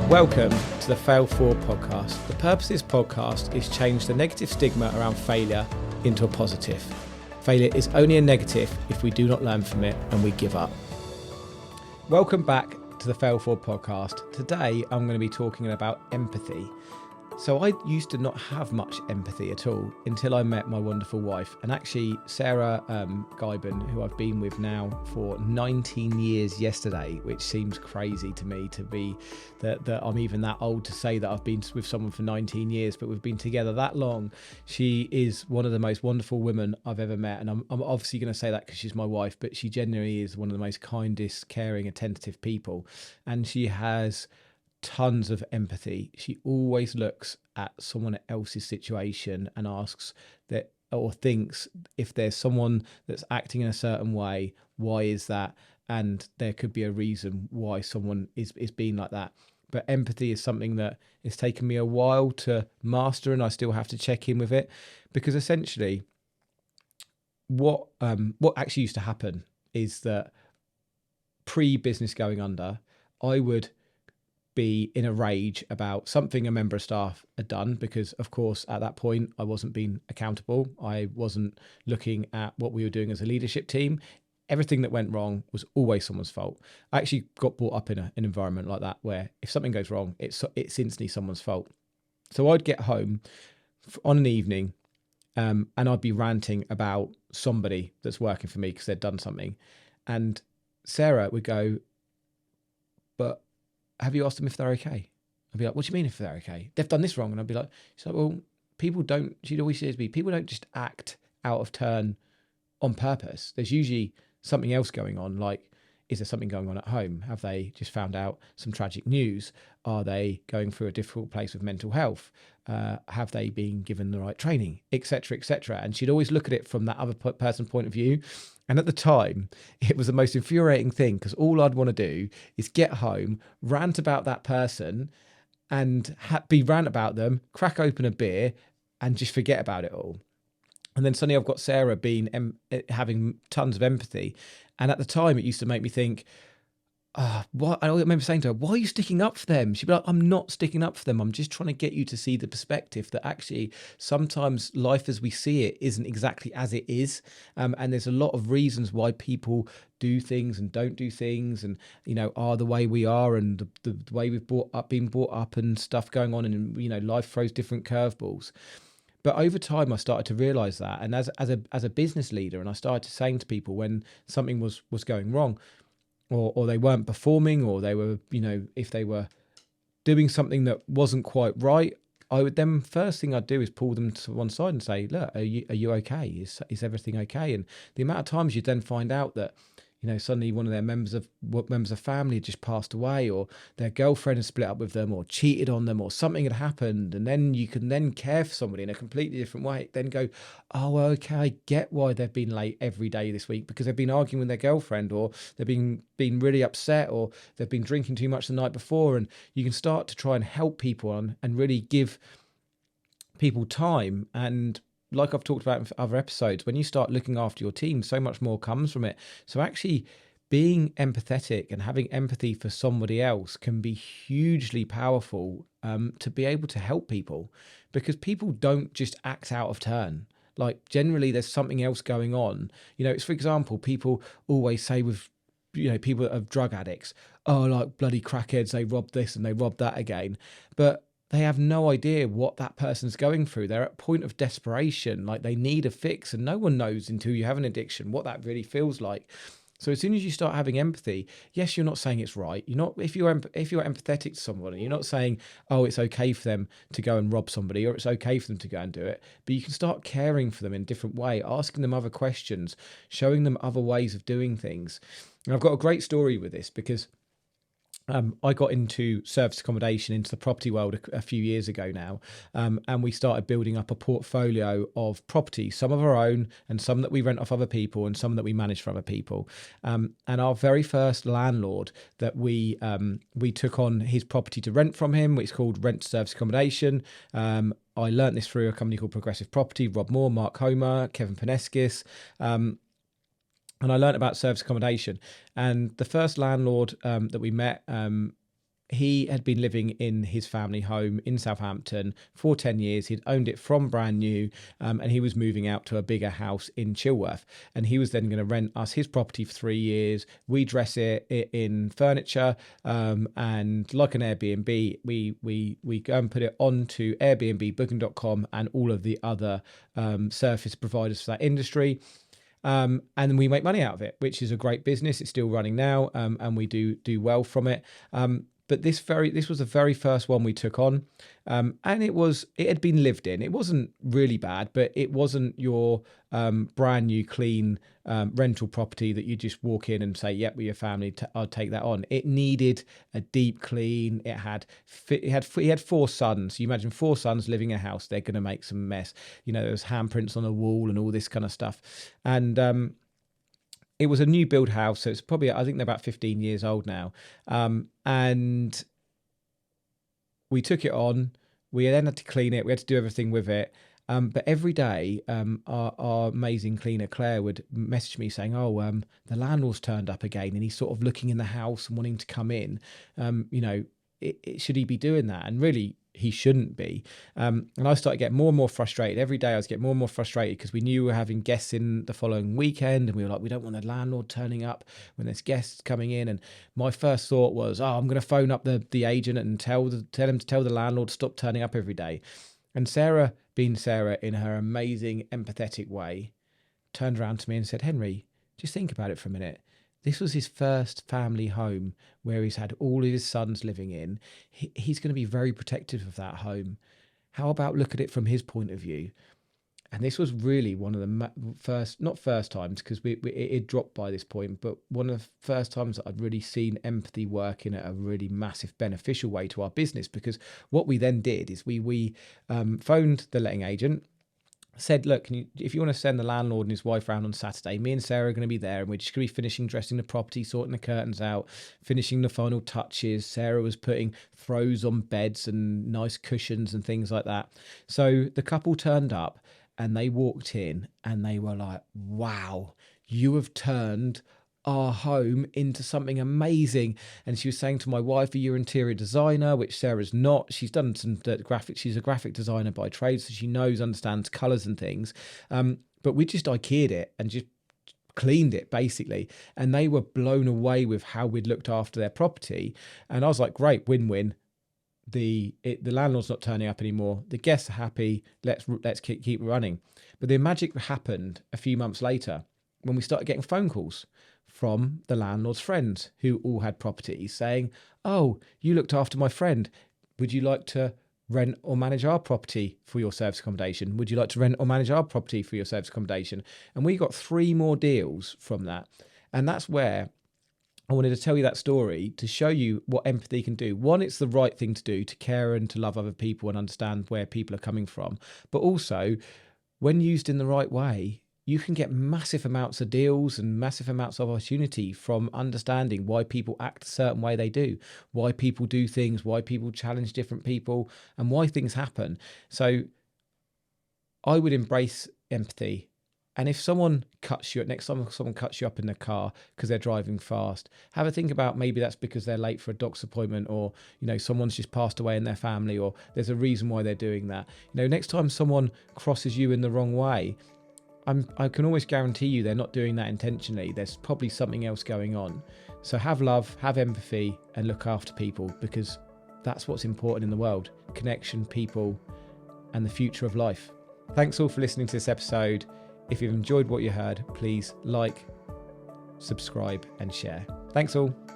Welcome to the Fail Forward podcast. The purpose of this podcast is change the negative stigma around failure into a positive. Failure is only a negative if we do not learn from it and we give up. Welcome back to the Fail Forward podcast. Today I'm going to be talking about empathy. So I used to not have much empathy at all until I met my wonderful wife. And actually, Sarah Guiben, who I've been with now for 19 years yesterday, which seems crazy to me to be that I'm even that old to say that I've been with someone for 19 years, but we've been together that long. She is one of the most wonderful women I've ever met. And I'm obviously going to say that because she's my wife, but she genuinely is one of the most kindest, caring, attentive people. And she has tons of empathy. She always looks at someone else's situation and asks that, or thinks, if there's someone that's acting in a certain way, why is that? And there could be a reason why someone is being like that. But empathy is something that it's taken me a while to master, and I still have to check in with it, because essentially what actually used to happen is that pre-business going under, I would be in a rage about something a member of staff had done, because of course at that point I wasn't being accountable. I wasn't looking at what we were doing as a leadership team. Everything that went wrong was always someone's fault. I actually got brought up in an environment like that where if something goes wrong, it's instantly someone's fault. So I'd get home on an evening and I'd be ranting about somebody that's working for me because they'd done something, and Sarah would go, "But have you asked them if they're okay?" I'd be like, "What do you mean if they're okay? They've done this wrong." And I'd be like, she's like, "Well, people don't," she'd always say to me, "people don't just act out of turn on purpose. There's usually something else going on. Like, is there something going on at home? Have they just found out some tragic news? Are they going through a difficult place with mental health? Have they been given the right training, etc., etc.?" And she'd always look at it from that other person's point of view. And at the time, it was the most infuriating thing, because all I'd want to do is get home, rant about that person, and be rant about them, crack open a beer, and just forget about it all. And then suddenly I've got Sarah having tons of empathy. And at the time, it used to make me think, what? I remember saying to her, "Why are you sticking up for them?" She'd be like, "I'm not sticking up for them. I'm just trying to get you to see the perspective that actually sometimes life as we see it isn't exactly as it is. And there's a lot of reasons why people do things and don't do things, and, you know, are the way we are, and the way we've been brought up and stuff going on. And, you know, life throws different curveballs." But over time, I started to realize that. And as a business leader, and I started saying to people when something was going wrong, or they weren't performing, or they were, you know, if they were doing something that wasn't quite right, I would then, first thing I'd do is pull them to one side and say, "Look, are you okay? Is everything okay?" And the amount of times you then find out that, you know, suddenly one of their members of family had just passed away, or their girlfriend had split up with them, or cheated on them, or something had happened, and then you can then care for somebody in a completely different way. Then go, "Oh, okay, I get why they've been late every day this week, because they've been arguing with their girlfriend, or they've been really upset, or they've been drinking too much the night before." And you can start to try and help people and really give people time. And like I've talked about in other episodes, when you start looking after your team, so much more comes from it. So actually being empathetic and having empathy for somebody else can be hugely powerful, to be able to help people, because people don't just act out of turn. Like, generally there's something else going on. You know, it's, for example, people always say with, you know, people that are drug addicts, "Oh, like bloody crackheads, they robbed this and they robbed that again." But they have no idea what that person's going through. They're at a point of desperation, like they need a fix, and no one knows until you have an addiction what that really feels like. So as soon as you start having empathy, yes, you're not saying it's right. You're not, if you're empathetic to somebody, you're not saying, "Oh, it's okay for them to go and rob somebody, or it's okay for them to go and do it." But you can start caring for them in a different way, asking them other questions, showing them other ways of doing things. And I've got a great story with this, because I got into service accommodation, into the property world a few years ago now, and we started building up a portfolio of properties, some of our own and some that we rent off other people and some that we manage for other people. And our very first landlord that we took on his property to rent from him, which is called Rent Service Accommodation. I learnt this through a company called Progressive Property, Rob Moore, Mark Homer, Kevin Paneskis. And I learned about service accommodation. And the first landlord that we met, he had been living in his family home in Southampton for 10 years. He'd owned it from brand new, and he was moving out to a bigger house in Chilworth. And he was then going to rent us his property for 3 years. We dress it in furniture, and like an Airbnb, we go and put it onto Airbnb, Booking.com, and all of the other service providers for that industry. And we make money out of it, which is a great business. It's still running now, and we do well from it. But this was the very first one we took on, and it had been lived in. It wasn't really bad, but it wasn't your brand new clean rental property that you just walk in and say, "Yep, with your family, I'll take that on." It needed a deep clean. He had 4 sons. You imagine 4 sons living in a house; they're going to make some mess. There was handprints on the wall and all this kind of stuff, and it was a new build house, so it's probably, I think they're about 15 years old now. And we took it on. We then had to clean it. We had to do everything with it. But every day, our amazing cleaner, Claire, would message me saying, the landlord's turned up again, and he's sort of looking in the house and wanting to come in. Should he be doing that? And really, he shouldn't be. And I started getting more and more frustrated. Every day I was getting more and more frustrated because we knew we were having guests in the following weekend, and we were like, we don't want the landlord turning up when there's guests coming in. And my first thought was, I'm going to phone up the agent and tell him to tell the landlord to stop turning up every day. And Sarah, being Sarah in her amazing empathetic way, turned around to me and said, Henry, just think about it for a minute. This was his first family home where he's had all of his sons living in. He's going to be very protective of that home. How about look at it from his point of view? And this was really one of the not first times, because it dropped by this point, but one of the first times that I'd really seen empathy work in a really massive beneficial way to our business. Because what we then did is we phoned the letting agent, said, look, if you want to send the landlord and his wife around on Saturday, me and Sarah are going to be there, and we're just going to be finishing dressing the property, sorting the curtains out, finishing the final touches. Sarah was putting throws on beds and nice cushions and things like that. So the couple turned up and they walked in and they were like, wow, you have turned our home into something amazing. And she was saying to my wife, are you an interior designer? Which Sarah's not. She's done some graphics. She's a graphic designer by trade, so she understands colours and things. But we just IKEA'd it and just cleaned it basically. And they were blown away with how we'd looked after their property. And I was like, great, win-win. The landlord's not turning up anymore. The guests are happy. Let's keep running. But the magic happened a few months later when we started getting phone calls from the landlord's friends who all had properties saying, oh, you looked after my friend. Would you like to rent or manage our property for your service accommodation? Would you like to rent or manage our property for your service accommodation? And we got 3 more deals from that. And that's where I wanted to tell you that story to show you what empathy can do. One, it's the right thing to do, to care and to love other people and understand where people are coming from. But also, when used in the right way, you can get massive amounts of deals and massive amounts of opportunity from understanding why people act a certain way they do, why people do things, why people challenge different people, and why things happen. So I would embrace empathy. And if someone cuts you, next time someone cuts you up in the car because they're driving fast, have a think about maybe that's because they're late for a doctor's appointment, or, someone's just passed away in their family, or there's a reason why they're doing that. Next time someone crosses you in the wrong way, I can always guarantee you they're not doing that intentionally. There's probably something else going on. So have love, have empathy, and look after people, because that's what's important in the world. Connection, people, and the future of life. Thanks all for listening to this episode. If you've enjoyed what you heard, please like, subscribe, and share. Thanks all.